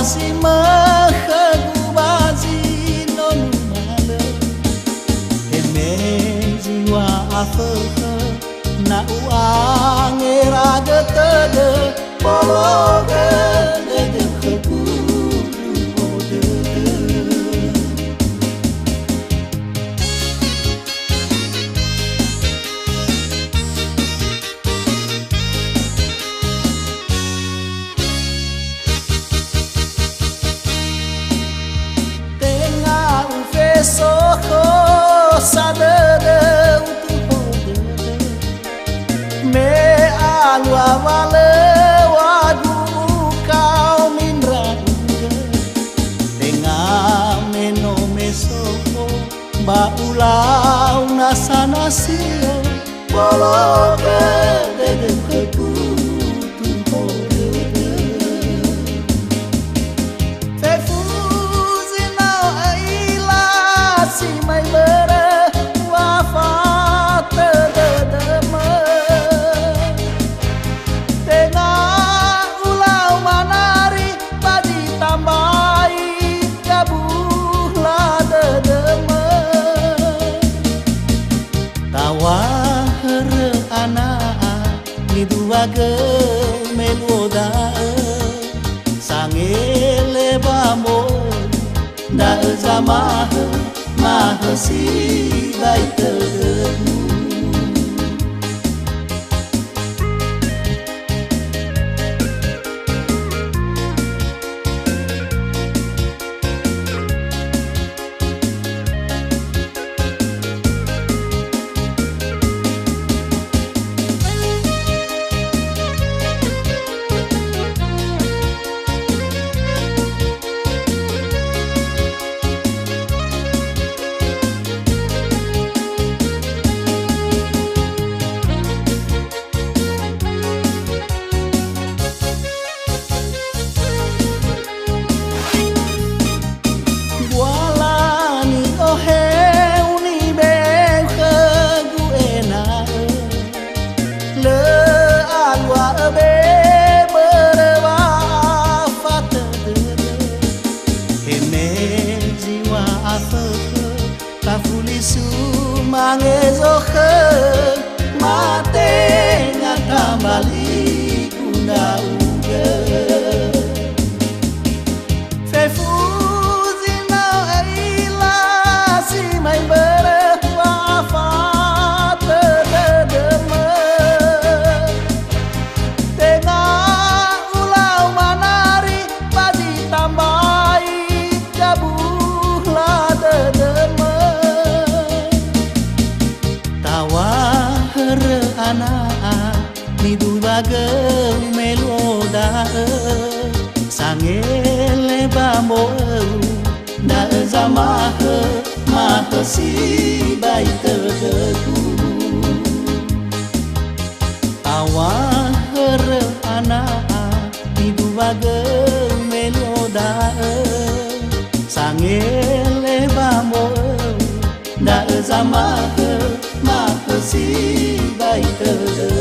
si mahagubazi nonu male emezi wa afaha na uang era tede bologa de kebu soho sadede utuhode me alwa vale wadu kau mindra tengah meno mesoho ba ulau nasana sio bologe de keku Duaga meloda sangele bamo da zamah mahasi baik mangezohe mate ngata bali kuna uge fefuzi na ila si mai bere wafat dedeme tengah ulau manari padi tambai jabuhlah dedeme anak ni dubaga meloda sangele bamo da zamah mahasi baik terdeku awah anak ni dubaga meloda sangele bamo da zamah mahasi baik terdeku